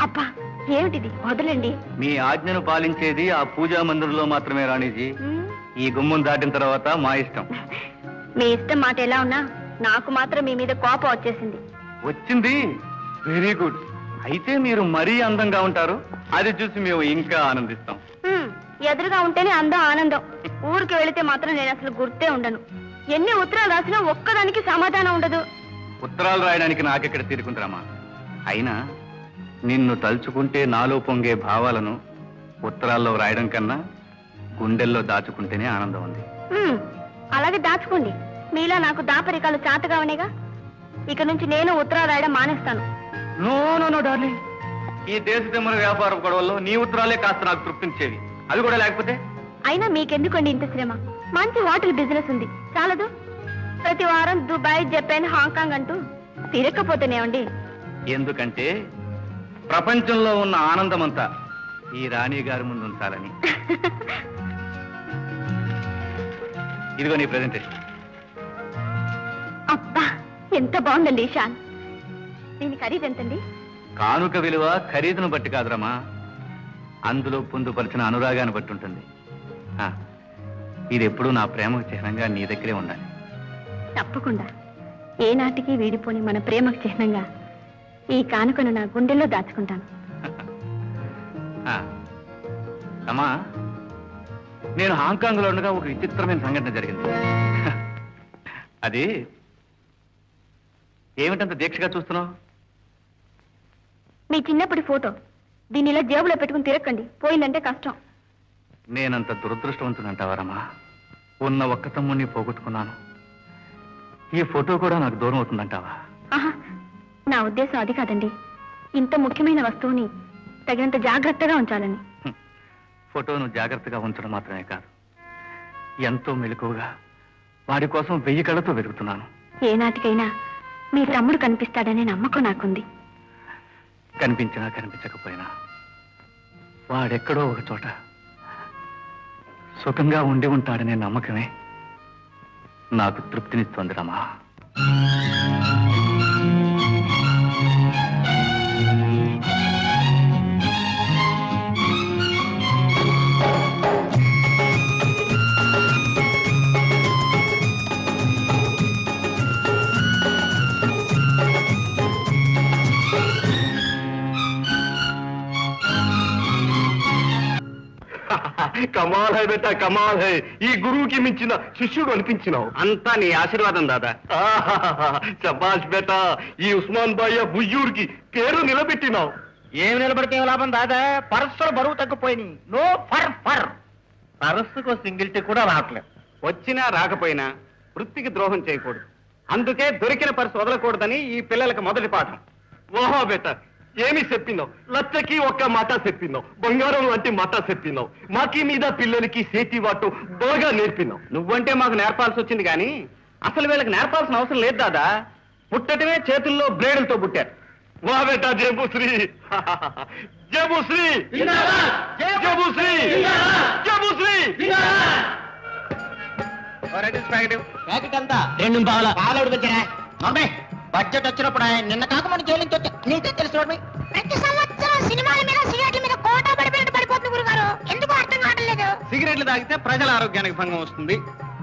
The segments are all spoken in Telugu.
అబ్బా ఏమిటిది, వదలండి. మీ ఆజ్ఞను పాలించేది ఆ పూజా మందిరంలో మాత్రమే రాణిజీ. ఈ గుమ్మం దాటిన తర్వాత మా ఇష్టం. మీ ఇష్టం మాట ఎలా ఉన్నా నాకు మాత్రం మీ మీద కోపం వచ్చేసింది. వచ్చింది, వెరీ గుడ్. అయితే మీరు మరీ అందంగా ఉంటారు, అది చూసి మేము ఇంకా ఆనందిస్తాం. ఎదురుగా ఉంటేనే అందం ఆనందం. ఊరికి వెళితే మాత్రం నేను అసలు గుర్తే ఉండను. ఎన్ని ఉత్తరాలు రాసినా ఒక్కదానికి సమాధానం ఉండదు. ఉత్తరాలు రాయడానికి నాకెక్కడ తీరుకుంటారమ్మా. అయినా నిన్ను తలుచుకుంటే నాలో పొంగే భావాలను ఉత్తరాల్లో రాయడం కన్నా గుండెల్లో దాచుకుంటేనే ఆనందం ఉంది. అలాగే దాచుకోండి. మీలా నాకు దాపరికాలు చాతగా అనేగా. ఇక నుంచి నేను ఉత్తరాలు రాయడం మానేస్తాను. నో నో నో డార్లింగ్, ఈ దేశ తిమ్మల వ్యాపార గొడవల్లో నీ ఉత్తరాలే కాస్త నాకు తృప్తించేవి. అది కూడా లేకపోతే అయినా మీకెందుకండి ఇంత శ్రమ? మంచి హోటల్ బిజినెస్ ఉంది, చాలదు. ప్రతి వారం దుబాయ్, జపాన్, హాంకాంగ్ అంటూ తిరగకపోతేనేమండి. ఎందుకంటే ప్రపంచంలో ఉన్న ఆనందమంతా ఈ రాణి గారి ముందు ఉంచాలని. ఇదిగో నీ ప్రెజెంటేషన్. అబ్బా ఎంత బాగుందండి షాన్. దీని ఖరీదు ఎంతండి? కానుక విలువ ఖరీదును బట్టి కాదురమ్మా, అందులో పొందుపరిచిన అనురాగాన్ని బట్టి ఉంటుంది. ఇది ఎప్పుడూ నా ప్రేమకు చిహ్నంగా నీ దగ్గరే ఉండాలి. తప్పకుండా. ఏనాటికి వీడిపోని మన ప్రేమకు చిహ్నంగా ఈ కానుకను నా గుండెల్లో దాచుకుంటాను. అమ్మా, నేను హాంకాంగ్ లో ఉండగా ఒక విచిత్రమైన సంఘటన జరిగింది. అది ఏమిటంత దీక్షగా చూస్తున్నావు? మీ చిన్నప్పటి ఫోటో. దీన్ని ఇలా జేబులో పెట్టుకుని తిరగకండి, పోయిందంటే కష్టం. నేనంత దురదృష్టవంతునంటావారమ్మా. ఉన్న ఒక్క తమ్ముడిని పోగొట్టుకున్నాను. ఈ ఫోటో కూడా నాకు దూరం అవుతుందంటావా? ఆహా, నా ఉద్దేశం అది కాదండి. ఇంత ముఖ్యమైన వస్తువుని తగినంత జాగ్రత్తగా ఉంచాలని. ఫోటోను జాగ్రత్తగా ఉంచడం మాత్రమే కాదు, ఎంతో మెలకువగా వాడి కోసం 1000 కళ్ళతో వెతుకుతున్నాను. ఏనాటికైనా మీ తమ్ముడు కనిపిస్తాడనే నమ్మకం నాకుంది. కనిపించినా కనిపించకపోయినా వాడెక్కడో ఒక చోట సుఖంగా ఉండి ఉంటాడనే నమ్మకమే నాకు తృప్తినిస్తోంది రమా. కమాల్ హై బేటా, కమాల్ హై. ఈ గురువుకి మించిన శిష్యుడు అనిపించినావు. అంతా నీ ఆశీర్వాదం దాదా. శబాష్ బేటా, ఈ ఉస్మాన్ బాయ్య బుయ్యూర్కి పేరు నిలబెట్టినావు. ఏమి నిలబడితే లాభం దాదా? పరస్సులు బరువు తగ్గిపోయినాయి. నో ఫర్ ఫర్. పరస్సుకు సింగిల్ టీ కూడా రావట్లేదు. వచ్చినా రాకపోయినా వృత్తికి ద్రోహం చేయకూడదు. అందుకే దొరికిన పర్సు వదలకూడదని ఈ పిల్లలకు మొదటి పాఠం. ఓహో బేటా, ఏమి చెప్పినావు? లచ్చకి ఒక్క మాట చెప్పినావు, బంగారం వంటి మాట చెప్పినావు. మాకి మీద పిల్లలకి సేతి వాటు బాగా నేర్పినావు. నువ్వంటే మాకు నేర్పాల్సి వచ్చింది కానీ అసలు వీళ్ళకి నేర్పాల్సిన అవసరం లేదు దాదా. పుట్టటమే చేతుల్లో బ్లేడులతో పుట్టారు. వా బేటా, జయబుశ్రీ, జయబుశ్రీ, జయబుశ్రీ, జయబుశ్రీ. ప్యాకెట్ అంతా 2 పావుల పాలవుడికి వచ్చారా? మమ్మీ బడ్జెట్ వచ్చినప్పుడు నిన్న కాక మన జైలు నుంచి వచ్చా. నీకే తెలుసు ప్రతి సంవత్సరం సినిమాల మీద సిగరెట్ల మీద కోటా పడిపోయినట్టు పడిపోతుంది గురుగారు. ఎందుకు అర్థం కావట్లేదు. సిగరెట్లు తాగితే ప్రజల ఆరోగ్యానికి భంగం వస్తుంది,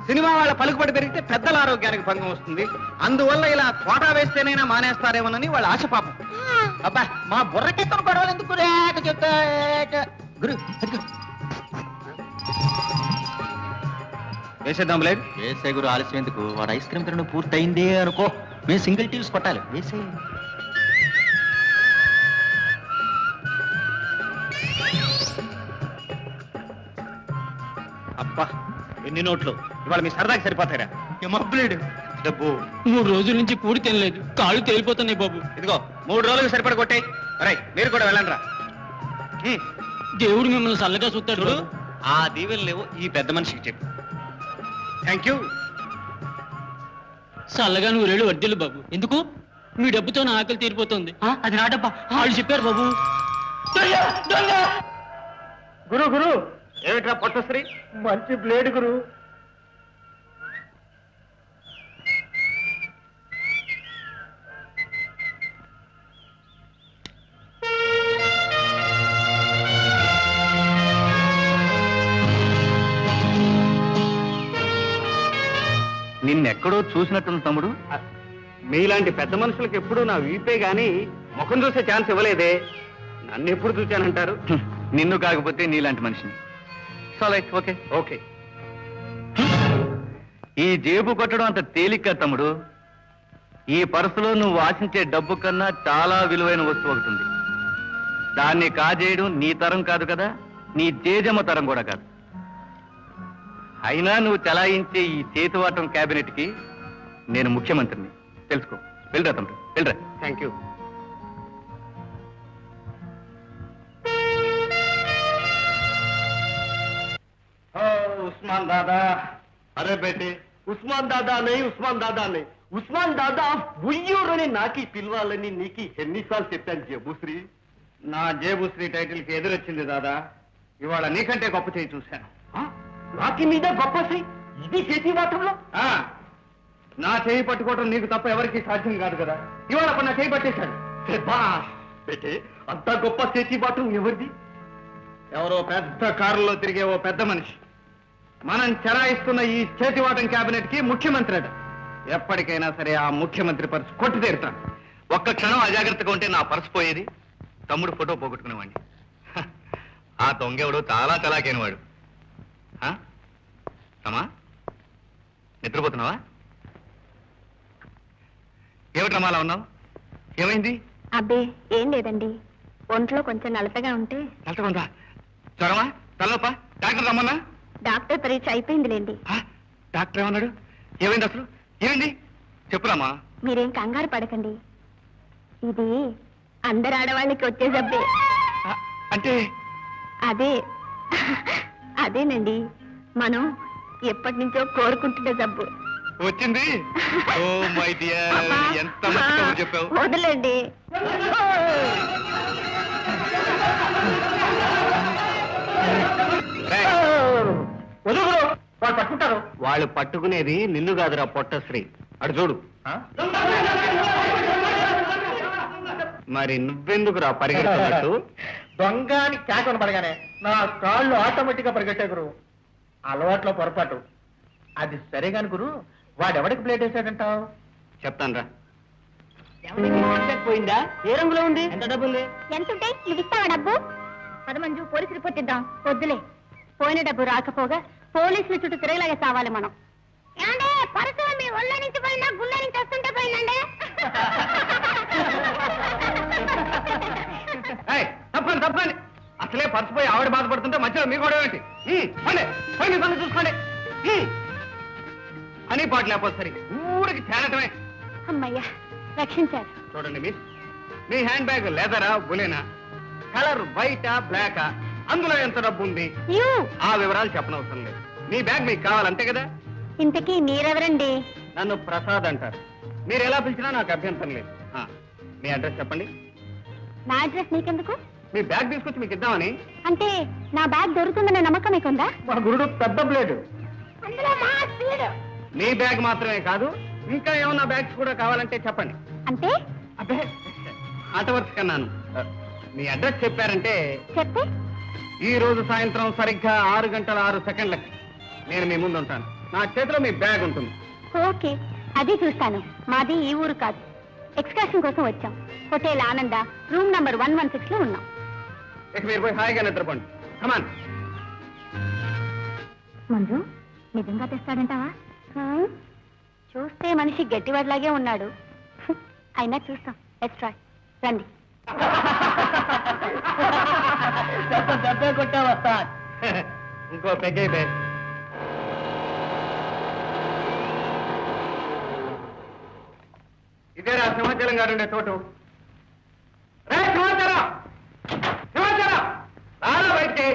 సినిమా వాళ్ళ పలుకుబడి పెరిగితే పెద్దల ఆరోగ్యానికి భంగం వస్తుంది. అందువల్ల ఇలా కోటా వేస్తేనైనా మానేస్తారేమోనని వాళ్ళ ఆశ పాపం. అబ్బా మా బుర్రకెత్తను గొడవలు ఎందుకు రేట చెప్తా గురు. వేసేద్దాం లేదు. వేసే గురు, ఆలస్యం ఎందుకు? వాడు ఐస్ క్రీమ్ తినడం పూర్తయిందే అనుకో, మేము సింగిల్ టీవ్స్ కొట్టాలి. వేసే. అబ్బా ఎన్ని నోట్లు! ఇవాళ మీ సరదాకి సరిపోతారా? బ్లేడ్ డబ్బు 3 రోజుల నుంచి కూడి తినలేదు, కాళ్ళు తేలిపోతున్నాయి బాబు. ఇదిగో 3 రోజులకు సరిపడ కొట్టాయి. అరే మీరు కూడా వెళ్ళండి రా. దేవుడు మిమ్మల్ని చల్లగా చూస్తాడు. చూడు, ఆ దీవెలు లేవు ఈ పెద్ద మనిషికి చెప్పు. Thank you. చల్లగా నువ్వు 2 వర్దిల్లు బాబు. ఎందుకు? మీ డబ్బుతో నా ఆకలి తీరిపోతుంది. అది నా డబ్బా, వాళ్ళు చెప్పారు బాబు. గురు గురు, ఏమిట్రా పొట్టశ్రీ? మంచి బ్లేడ్ గురు. నిన్నెక్కడో చూసినట్టుంది తమ్ముడు. మీలాంటి పెద్ద మనుషులకు ఎప్పుడూ నా వీపే గాని ముఖం చూసే ఛాన్స్ ఇవ్వలేదే. నన్ను ఎప్పుడు చూశానంటారు? నిన్ను కాకపోతే నీలాంటి మనిషిని. Okay okay. ఈ జేబు కొట్టడం అంత తేలిక తమ్ముడు. ఈ పర్సులో నువ్వు ఆశించే డబ్బు కన్నా చాలా విలువైన వస్తువు ఒకటి ఉంది. దాన్ని కాజేయడం నీ తరం కాదు కదా, నీ జేజమ్మ తరం కూడా కాదు. అయినా నువ్వు చలాయించే ఈ చేతివాటం క్యాబినెట్ కి నేను ముఖ్యమంత్రిని. తెలుసుకో. వెళ్ళరా తమ్ముడు, వెళ్ళరా. Thank you. ఉస్మాన్ దాదా. అరే బేటే, ఉస్మాన్ దాదా అని ఉస్మాన్ దాదా అని ఉస్మాన్ దాదా ఉయ్యూరని నాకి పిలవాలని నీకు ఎన్నిసార్లు చెప్పాను జబుశ్రీ. నా జేబుశ్రీ టైటిల్ కి ఎదురొచ్చింది దాదా. ఇవాళ నీకంటే గొప్ప చేయి చూశాను. నాకి మీద గొప్ప శ్రీ ఇది చేతి వాటంలో. ఆ, నా చేయి పట్టుకోవడం నీకు తప్ప ఎవరికి సాధ్యం కాదు కదా. ఇవాళ అప్పుడు నా చేయి పట్టేశాడు. బేటే, అంత గొప్ప చేతి వాటం ఎవరిది? ఎవరో పెద్ద కారులో తిరిగే ఓ పెద్ద మనిషి మనం చెరాయిస్తున్న ఈ చేతివాటం క్యాబినెట్ కి ముఖ్యమంత్రి అట. ఎప్పటికైనా సరే ఆ ముఖ్యమంత్రి పర్సు కొట్టి తీరుతాను. ఒక్క క్షణం అజాగ్రత్తగా ఉంటే నా పర్సు పోయేది, తమ్ముడు ఫోటో పోగొట్టుకునేవాడిని. ఆ దొంగెవడు చాలా చలాకైన వాడు. సమా, నిద్రపోతున్నావా? ఏమిటి రమాలా ఉన్నావు? ఏమైంది? అబ్బే ఏం లేదండి, ఒంట్లో కొంచెం నలతగా ఉంటే. నలతగా జ్వరమా, తలనొప్పా? డాక్టర్ రమ్మన్నా? డాక్టర్ పరీక్ష అయిపోయిందిలేండి. డాక్టర్ ఏమన్నాడు? ఏమైంది అసలు? ఏమైంది చెప్పురామా. మీరేం కంగారు పడకండి, ఇది అందరు ఆడవాళ్ళకి వచ్చే జబ్బే. అంటే అదే అదేనండి, మనం ఎప్పటి నుంచో కోరుకుంటున్న జబ్బు వచ్చింది. ఓ మై డియర్, ఎంత మంచి కబురు చెప్పావు. వదలండి. వాళ్ళు పట్టుకుంటారు. వాళ్ళు పట్టుకునేది నిన్ను కాదురా పొట్టశ్రీ. అడు చూడు. మరి నువ్వెందుకురా పరిగెడుతున్నట్టు? దొంగ అని కేకను పడగానే నా కాళ్ళు ఆటోమేటిక్ గా పరిగెట్టే గురు. అలవాట్లో పొరపాటు. అది సరే కాని గురు, వాడెవడికి ప్లేట్ వేసాడంటావు? చెప్తాను రా. పోయిందా? ఏ రంగులో ఉంది? ఎంత డబ్బు ఉంది? ఎంతుంటే ఇది ఇస్తావా డబ్బు? పదమంజు పోలీసు రిపోర్ట్ ఇద్దాం. వద్దులే, పోయిన డబ్బు రాకపోగా పోలీసుల చుట్టూ తిరగలాగా కావాలి మనం. ఏమంటే పరసు మీ ఒళ్ళ నుంచి పోయిందా, గుళ్ళ నుంచి వస్తుంటే పోయిందండి? తప్పండి తప్పండి. అసలే పర్సుపోయి ఆవిడ బాధపడుతుంటే మధ్యలో మీ గొడవ ఏంటి? పోయి పనులు చూసుకోండి అని పాటు లేకపోతే సరి ఊరికి తేలటమే. అమ్మయ్యా, రక్షించారు. చూడండి మిస్, మీ హ్యాండ్ బ్యాగ్ లెదరా బులేనా, కలర్ వైటా బ్లాకా, అందులో ఎంత డబ్బు ఉంది యూ, ఆ వివరాలు చెప్పనవసరం లేదు. మీ బ్యాగ్ మీకు కావాలంతే కదా. ఇంతకీ మీరెవరండి? నన్ను ప్రసాద్ అంటారు. మీరు ఎలా పిలిచినా నాకు అభ్యంతరం లేదు. మీ అడ్రస్ చెప్పండి. నా అడ్రస్ నీకెందుకు? మీ బ్యాగ్ తీసుకొచ్చి మీకు ఇద్దామని. అంటే నా బ్యాగ్ దొరుకుతుందనే నమ్మకం మీకుందా? మా గురుడు పెద్ద ప్లేటు. అందులో మా స్పీడ్. మీ బ్యాగ్ మాత్రమే కాదు, ఇంకా ఏమన్నా బ్యాగ్స్ కూడా కావాలంటే చెప్పండి. అంటే అబ్బే, ఆట వరుస కన్నాను. మీ అడ్రస్ చెప్పారంటే చెప్పే. ఈ రోజు సాయంత్రం సరిగ్గా 6:06 నేను మీ ముందు ఉంటాను. నా చేతిలో మీ బ్యాగ్ ఉంటుంది. ఓకే, అది చూస్తాను. మాది ఈ ఊరు కాదు, ఎక్స్కర్షన్ కోసం వచ్చాం. హోటల్ ఆనంద, రూమ్ నంబర్ 116 లో ఉన్నాం. ఇక మీరు పోయి హాయిగా నిద్రపోండి. కమాన్. మంజు, నిజంగా తెస్తాడంటావా? చూస్తే మనిషి గట్టివాడిలాగే ఉన్నాడు. అయినా చూస్తాం. Let's try. రండి. దెబ్బే కొట్టా వస్తా. ఇంకో పెగ్గే బే. ఇదేరా సింహాచలం గారు ఉండే చోటు. రే సింహాచలం, సింహాచలం రారా బయటికి.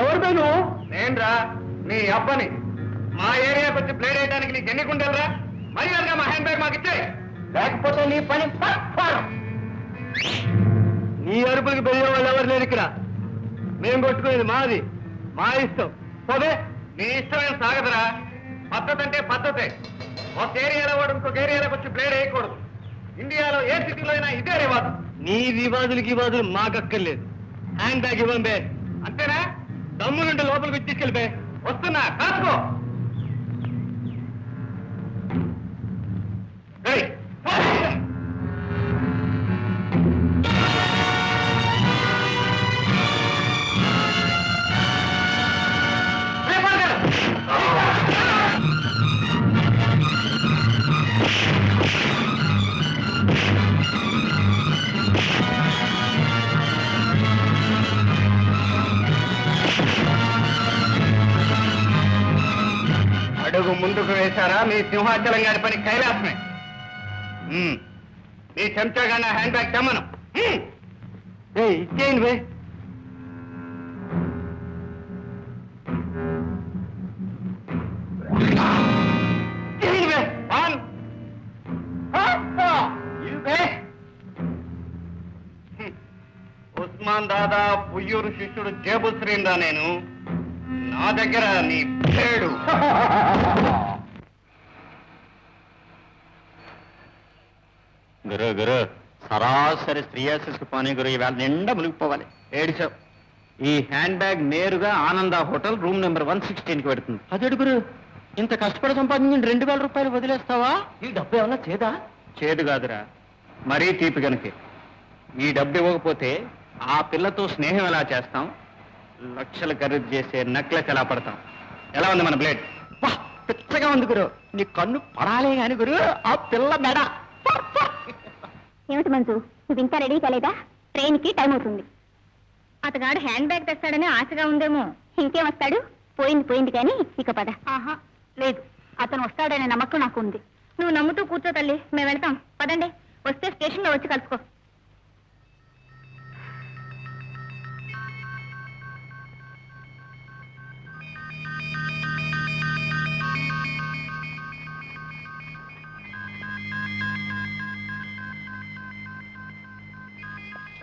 ఎవరు నువ్వు? నేనురా, నీ అబ్బని. మా ఏరియాకి వచ్చి ప్లేడ్ వేయడానికి నీకు ఎన్ని కుండలరా? మర్యాదగా మా హ్యాండ్ బ్యాగ్ మాకు ఇచ్చే, లేకపోతే నీ పని నీ అరుపులకి బెయ్యే వాళ్ళు ఎవరు లేరు ఇక్కడ. మేం కొట్టుకునేది మాది, మా ఇష్టం. పోదే, నీ ఇష్టమైన సాగదరా. పద్ధతి అంటే పద్ధతే. ఒక ఏరియాలో వాడు ఇంకొక ఏరియాలోకి వచ్చి ప్లేడ్ వేయకూడదు. ఇండియాలో ఏ సిటీలో అయినా ఇదే రివాజు. నీ రివాజులు మాకక్కర్లేదు. హ్యాండ్ బ్యాగ్ ఇవ్వండి. అంతేనా? దమ్ములుంటే లోపలికి వచ్చి తీసుకెళ్ళిపోయి. వస్తున్నా కాసుకో. ఏయ్, అడుగు ముందుకు వేశారా మీ సింహాచలం గారి పని కైలాసమే. మీ చెంచాగా నా హ్యాండ్ బ్యాగ్ తెమ్మను. ఇచ్చేయండి వే. ఇచ్చేయండి వే. ఆన్. ఇవే. ఉస్మాన్ దాదా పుయ్యూరు శిష్యుడు జేబు శ్రీందా నేను. నా దగ్గర నీ పేడు. గురు గురు సరాసరి శ్రీయాశిస్కు పోనీ గురు, ఇవాళ నిండా మునిగిపోవాలి. ఏడిచావు. ఈ హ్యాండ్ బ్యాగ్ నేరుగా ఆనంద హోటల్ రూమ్ నెంబర్ 116కి పెడుతుంది. అదేడు గురు, ఇంత కష్టపడి సంపాదించిన 2000 రూపాయలు వదిలేస్తావా? ఈ డబ్బు ఏమన్నా చేదా? చేదు కాదురా, మరీ తీపి కనుక. ఈ డబ్బు ఇవ్వకపోతే ఆ పిల్లతో స్నేహం ఎలా చేస్తాం, లక్షలు ఖరీదు చేసే నెక్లెస్ ఎలా పడతాం? ఎలా ఉంది మన బ్లేడ్? పిచ్చగా ఉంది గురు. నీ కన్ను పడాలే గాని గురు, ఆ పిల్ల మెడ. ఏమిటి మంజు, నువ్వు ఇంకా రెడీ కాలేదా? ట్రైన్కి టైం అవుతుంది. అతగాడు హ్యాండ్ బ్యాగ్ తెస్తాడని ఆశగా ఉందేమో. ఇంకేం వస్తాడు? పోయింది పోయింది కానీ ఇక పద. ఆహా లేదు, అతను వస్తాడనే నమ్మకం నాకు ఉంది. నువ్వు నమ్ముతూ కూర్చో తల్లి, మేము వెళ్తాం. పదండి, వస్తే స్టేషన్లో వచ్చి కలుసుకో.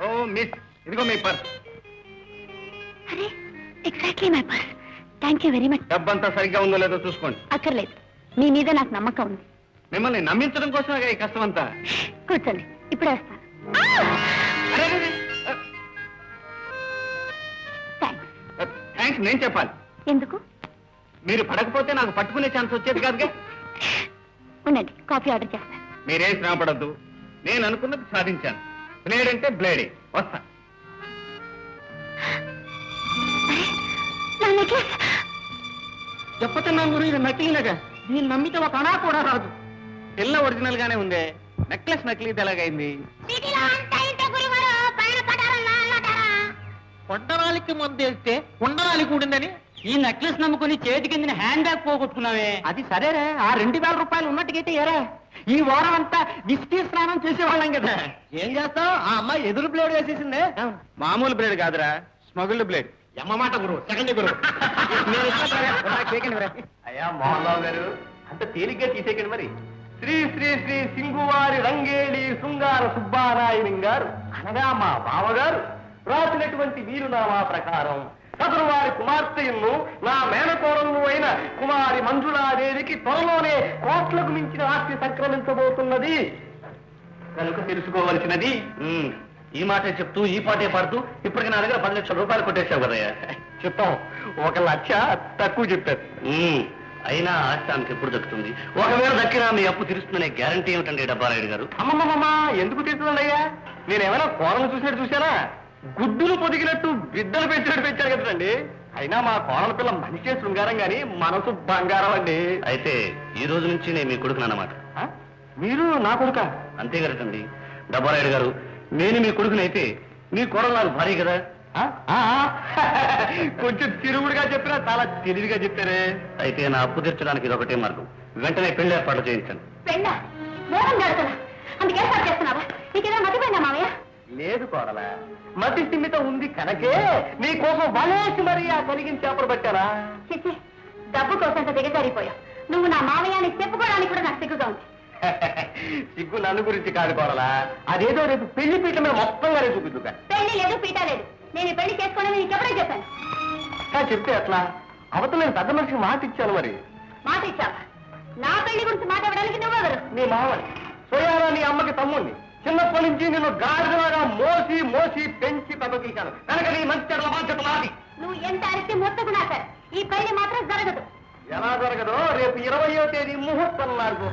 ఓ మిస్, ఇదిగో మీ పర్స్. అరే exactly my purse. Thank you very much. డబ్బంతా సరిగ్గా ఉందో లేదో చూసుకోండి. అక్కర్లేదు, మీ మీద నాకు నమ్మకం ఉంది. మిమ్మల్ని నమ్మించడం కోసమే ఈ కష్టం అంతా. కూర్చోండి, ఇప్పుడే వస్తాను. అరే, అరే, అరే. థ్యాంక్స్. థ్యాంక్స్ నేను చెప్పాలి. ఎందుకు? మీరు పడకపోతే నాకు పట్టుకునే ఛాన్స్ వచ్చేది కాదుగా. ఉండండి, కాఫీ ఆర్డర్ చేస్తాను. మీరేం శ్రమ పడద్దు, నేను అనుకున్నది సాధించాను. బ్లేడ్ అంటే బ్లేడే. వస్తా. నా నెక్లెస్ చెప్పతున్నాను గురు, ఇది నకిలీనగా. దీన్ని నమ్మితే ఒక అణా కూడా రాదు. పిల్ల ఒరిజినల్ గానే ఉందే, నెక్లెస్ నకిలీది ఎలాగైంది? కొండరాలికి మందేస్తే కొండరాలి కూడిందని ఈ నెక్లెస్ నమ్ముకుని చేతి కింద హ్యాండ్ బ్యాగ్ పోగొట్టుకున్నావే. అది సరేరా, ఆ 2000 రూపాయలు ఉన్నట్టుకైతే ఏరా, ఈ వారం అంతా విస్కీ స్నానం చేసేవాళ్ళం కదా. ఏం చేస్తావు? ఆ అమ్మాయి ఎదురు బ్లేడ్ వేసేసిందే. మామూలు బ్లేడ్ కాదురా, స్మగుల్డ్ బ్లేడ్. ఎమ్మమాట గురు, సెకండ్ గురు. అయ్యా మోహన్రావు గారు, అంత తేలిగ్గా తీసేకండి మరి. శ్రీ శ్రీ శ్రీ సింగువారి రంగేళి శృంగార సుబ్బారాయణం గారు అనగా మా బావగారు రాసినటువంటి వీరునామా ప్రకారం సదరు వారి కుమార్తెను నా మేనకోడలు అయిన కుమారి మంజులాదేవికి త్వరలోనే కోట్లకు మించిన ఆస్తి సంక్రమించబోతున్నది కనుక తెలుసుకోవలసినది. ఈ మాటే చెప్తూ ఈ పాటే పాడుతూ ఇప్పటికి నా దగ్గర 10 లక్షల రూపాయలు కొట్టేశావు కదయ్యా. చెప్తాం, 1 లక్ష తక్కువ చెప్పారు. అయినా ఆస్తి ఆమెకి ఎప్పుడు దక్కుతుంది? ఒకవేళ దక్కినా మీ అప్పు తీరుస్తుందనే గ్యారంటీ ఏమిటండి డబ్బారాయుడు గారు? అమ్మమ్మమ్మ, ఎందుకు తీరుతుందయ్యా? నేనేమైనా కోరలు చూసినట్టు చూశానా? గుడ్డులు పొదిగినట్టు బిడ్డలు పెంచినట్టు పెంచారు కదండి. అయినా మా కోడల పిల్ల మనిషే శృంగారం గాని మనసు బంగారం అండి. అయితే ఈ రోజు నుంచి నేను మీ కొడుకునన్నమాట. మీరు నా కొడుక? అంతే కదండి డబ్బారాయుడు గారు. నేను మీ కొడుకునైతే మీ కోడలు నాకు భార్య కదా. కొంచెం తిరుగుడుగా చెప్పినా చాలా తెలివిగా చెప్పారే. అయితే నా అప్పు తీర్చడానికి ఇది ఒకటే మార్గం. వెంటనే పెళ్లి ఏర్పాటు చేయించాను. పెళ్ళా? మోహన్ గారు అందుకే ఏర్పాటు చేస్తున్నావా? నీకేదో మతిపోయిందా మావయ్య? లేదు కోడలా, మతి స్థిమితం ఉంది కనుకే నీకోసం వలేసి మరీ ఆ కలిగిన చేపలు పట్టారా. చిచ్చి, డబ్బు కోసం దిగజారిపోయావు. నువ్వు నా మావయ్యాన్ని చెప్పుకోవడానికి కూడా నాకు సిగ్గుగా ఉంది. సిగ్గు నన్ను గురించి కాదు కోడలా, అదేదో రేపు పెళ్లి పీట మీద మొత్తంగానే చూపిద్దుగా. పెళ్లి లేదు, పీట లేదు. నేను ఈ పెళ్లి చేసుకోవడం నీకెప్పుడే చెప్పాను. చెప్తే ఎట్లా? అవతల నేను పెద్ద మనిషికి మాట ఇచ్చాను. మరి మాట ఇచ్చావా? నా పెళ్లి గురించి మాట్లాడడానికి నువ్వెవరు? నీ మామని సోయారా, నీ అమ్మకి తమ్ముణ్ణి. చిన్నప్పటి నుంచి నిన్ను గాడిదలాగా మోసి మోసి పెంచి పెద్ద తీశాను కనుక నీ మంచి చెడ్ల బాధ్యత నాది. నువ్వు ఎంత అరిచి మొత్తకు నా ఈ పెళ్లి మాత్రం ఎలా జరగదో రేపు 20వ తేదీ ముహూర్తం నాడు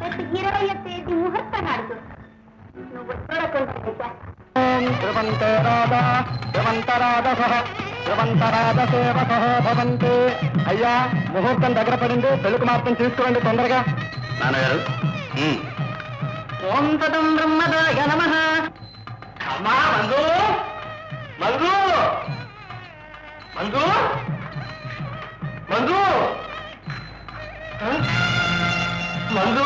రేపు 20వ తేదీ ముహూర్తం నాడు నువ్వు చూడకుండా అయ్యా ముహూర్తం దగ్గర పడింది పెళ్లికి మాత్రం తీసుకురండి తొందరగా. నాన్నగారు ఓం తదం బ్రహ్మదాయ నమః. అమ్మా మంజు మంజు మంజు మంజు మంజు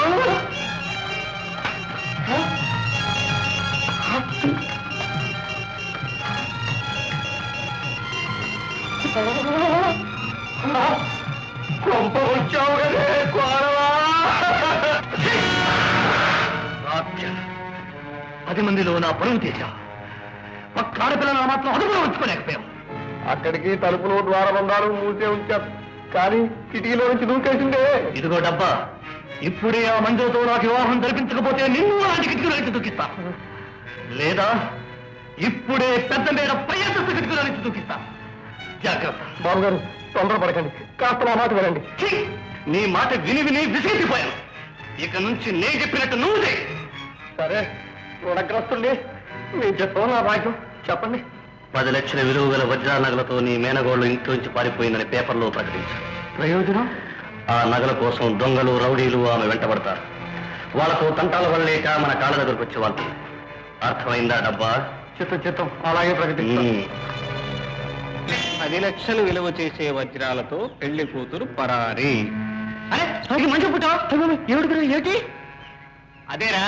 కొంప వచ్చావు కదే కోరవా. 10 మందిలో నా పరువు తీశావు. ఒక్క ఆడపిల్లలు మాత్రం అదుపులో ఉంచుకోలేకపోయావు. అక్కడికి తలుపులు ద్వారబంధాలు మూసే ఉంచారు, కానీ కిటికీలో నుంచి దూకేసిందే. ఇదిగో డబ్బా, ఇప్పుడే ఆ మంజులతో నాకు వివాహం జరిపించకపోతే నిన్ను అలాంటి కిటికీలో నుంచి దూకిస్తా. లేదా ఇప్పుడే పెద్ద మేడ పై అంతస్తు కిటికీలో నుంచి దూకిస్తా. జాగ్రత్త. బాబు గారు తొందరపడకండి, కాస్త నా మాట వినండి. ఛీ! నీ మాట విని విని విసిగిపోయాను. ఇక నుంచి నేను చెప్పినట్టు నువ్వు చేయి. సరే రుణగ్రస్తుడి, మీరు చెప్పు నా భాగ్యం చెప్పండి. 10 లక్షల విలువ గల వజ్రాల నగలతో నీ మేనగోళ్లు ఇంట్లోంచి పారిపోయిందని పేపర్లో ప్రకటించారు. ప్రయోజనం? ఆ నగల కోసం దొంగలు రౌడీలు ఆమె వెంటబడతారు. వాళ్ళతో తంటాల వల్లేక మన కాళ్ళ దగ్గరకు వచ్చి వాళ్ళు. అర్థమైందా డబ్బా? చిత్తం అలాగే ప్రకటిస్తాను. 10 లక్షలు విలువ చేసే వజ్రాలతో పెళ్లి కూతురు పరారి. మంచి పుట్టా ఏమిటి? అదేరా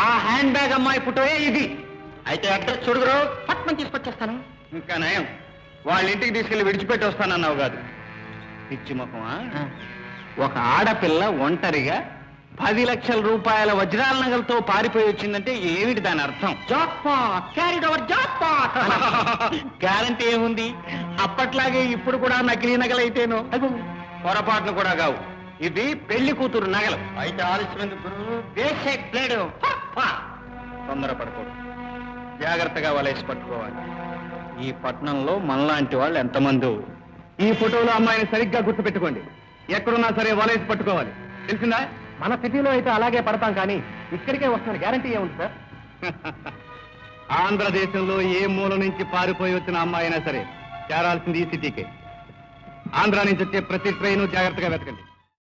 ఆ హ్యాండ్ బ్యాగ్ అమ్మాయి ఫోటోయే ఇది. అయితే అడ్రస్ చూడగరు పట్నం తీసుకొచ్చేస్తాను. ఇంకా నయం, వాళ్ళ ఇంటికి తీసుకెళ్లి విడిచిపెట్టి వస్తానన్నావు కాదు. పిచ్చి ముఖమా? ఒక ఆడపిల్ల ఒంటరిగా 10 లక్షల రూపాయల వజ్రాల నగలతో పారిపోయి వచ్చిందంటే ఏమిటి దాని అర్థం? గ్యారంటీ ఏముంది? అప్పట్లాగే ఇప్పుడు కూడా నకిలీ నగలైతేనో పొరపాటును కూడా కావు. ఇది పెళ్లి కూతురు నగలు. అయితే ఆలస్యం తొందరపడకూడదు, జాగ్రత్తగా వలేసి పట్టుకోవాలి. ఈ పట్టణంలో మనలాంటి వాళ్ళు ఎంతమంది. ఈ ఫోటోలో అమ్మాయిని సరిగ్గా గుర్తుపెట్టుకోండి. ఎక్కడున్నా సరే వలేసి పట్టుకోవాలి, తెలిసిందా? మన సిటీలో అయితే అలాగే పడతాం, కానీ ఇక్కడికే వస్తున్న గ్యారంటీ ఏముంది సార్? ఆంధ్రదేశంలో ఏ మూల నుంచి పారిపోయి వచ్చిన అమ్మాయి అయినా సరే చేరాల్సింది ఈ సిటీకే. ఆంధ్ర నుంచి వచ్చే ప్రతి ట్రైను జాగ్రత్తగా వెతకండి.